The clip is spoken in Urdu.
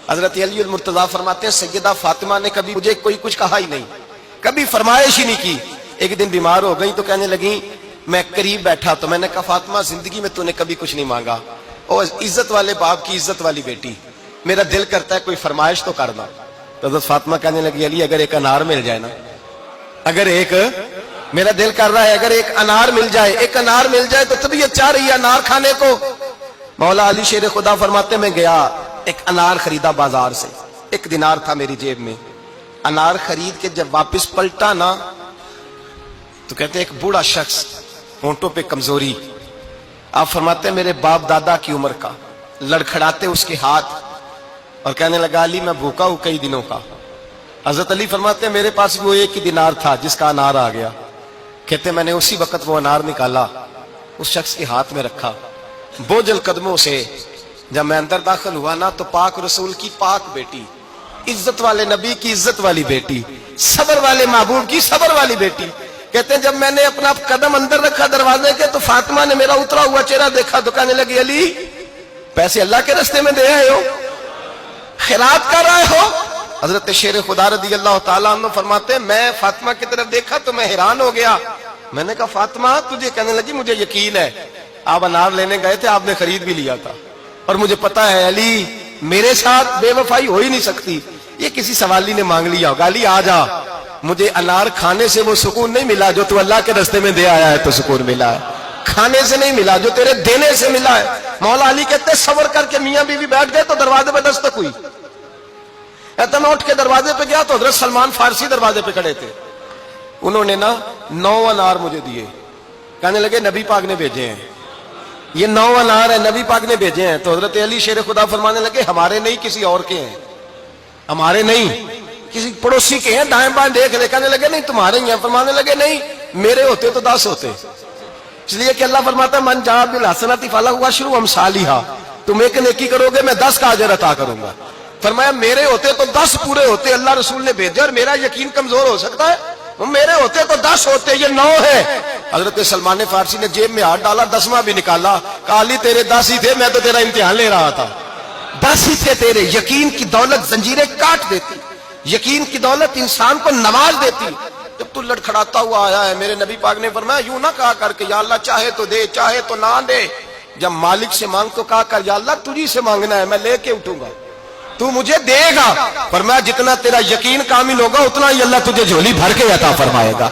حضرت علی المرتضیٰ فرماتے ہیں سیدہ فاطمہ نے کبھی مجھے کوئی کچھ کہا ہی نہیں، کبھی فرمائش ہی نہیں کی۔ ایک دن بیمار ہو گئی تو کہنے لگی، میں قریب بیٹھا تو میں نے کہا فاطمہ زندگی میں تو نے کبھی کچھ نہیں مانگا، اور عزت والے باپ کی عزت والی بیٹی، میرا دل کرتا ہے کوئی فرمائش تو کرنا۔ تو حضرت فاطمہ کہنے لگی علی اگر ایک انار مل جائے نا، اگر ایک، میرا دل کر رہا ہے اگر ایک انار مل جائے، ایک انار مل جائے تو طبیعت چاہ رہی ہے انار کھانے کو۔ مولا علی شیر خدا فرماتے میں گیا ایک انار خریدا بازار سے، 1 دینار تھا میری جیب میں، انار خرید کے جب واپس پلٹا نا تو کہتے ہیں ایک بوڑھا شخص، ہونٹوں پہ کمزوری، آپ فرماتے ہیں میرے باپ دادا کی عمر کا، لڑکھڑاتے اس کے ہاتھ اور کہنے لگا علی میں بھوکا ہوں کئی دنوں کا۔ حضرت علی فرماتے ہیں میرے پاس وہ 1 ہی دینار تھا جس کا انار آ گیا، کہتے میں نے اسی وقت وہ انار نکالا اس شخص کے ہاتھ میں رکھا، بوجھل قدموں سے جب میں اندر داخل ہوا نا تو پاک رسول کی پاک بیٹی، عزت والے نبی کی عزت والی بیٹی، صبر والے محبوب کی صبر والی بیٹی، کہتے ہیں جب میں نے اپنا قدم اندر رکھا دروازے کے تو فاطمہ نے میرا اترا ہوا چہرہ دیکھا تو کہنے لگی علی پیسے اللہ کے راستے میں دے آئے ہو، خیرات کر رہے ہو؟ حضرت شیر خدا رضی اللہ تعالیٰ عنہ فرماتے ہیں میں فاطمہ کی طرف دیکھا تو میں حیران ہو گیا، میں نے کہا فاطمہ تجھے، کہنے لگی مجھے یقین ہے آپ انار لینے گئے تھے، آپ نے خرید بھی لیا تھا، اور مجھے پتا ہے علی میرے ساتھ بے وفائی ہو ہی نہیں سکتی، یہ کسی سوالی نے مانگ لیا ہوگا، علی آ جا، مجھے انار کھانے سے وہ سکون نہیں ملا جو تو اللہ کے راستے میں دے آیا ہے تو سکون ملا ہے، کھانے سے نہیں ملا جو تیرے دینے سے ملا ہے۔ مولا علی کہتے صبر کر کے میاں بیوی بیٹھ گئے تو دروازے پہ دستک ہوئی، کہتا میں اٹھ کے دروازے پہ گیا تو حضرت سلمان فارسی دروازے پہ کھڑے تھے، انہوں نے نا 9 انار مجھے دیے، کہنے لگے نبی پاک نے بھیجے ہیں، یہ 9 انار ہیں نبی پاک نے بھیجے ہیں۔ تو حضرت علی شیر خدا فرمانے لگے ہمارے نہیں کسی اور کے ہیں، ہمارے نہیں کسی پڑوسی کے ہیں، دائیں بائیں دیکھ لے، کہنے لگے نہیں تمہارے ہی ہیں، فرمانے لگے نہیں میرے ہوتے تو 10 ہوتے، اس لیے کہ اللہ فرماتا ہے من جاء بالحسنۃ فلہ عشر امثالھا، تم ایک نیکی کرو گے میں 10 کا اجر عطا کروں گا۔ فرمایا میرے ہوتے تو 10 پورے ہوتے، اللہ رسول نے بھیجا اور میرا یقین کمزور ہو سکتا ہے، میرے ہوتے تو 10 ہوتے، یہ 9 ہے۔ حضرت سلمان فارسی نے جیب میں ہاتھ ڈالا، 10واں بھی نکالا، کہا علی تیرے 10 ہی تھے، میں تو تیرا امتحان لے رہا تھا، 10 ہی تھے تیرے۔ یقین کی دولت زنجیریں کاٹ دیتی، یقین کی دولت انسان کو نواز دیتی۔ جب تو لڑکھڑاتا ہوا آیا ہے، میرے نبی پاک نے فرمایا یوں نہ کہا کر کے یا اللہ چاہے تو دے چاہے تو نہ دے، جب مالک سے مانگ تو کہا کر یا اللہ تجھی سے مانگنا ہے، میں لے کے اٹھوں گا، تو مجھے دے گا۔ فرمایا جتنا تیرا یقین کامل ہوگا اتنا ہی اللہ تجھے جھولی بھر کے عطا فرمائے گا۔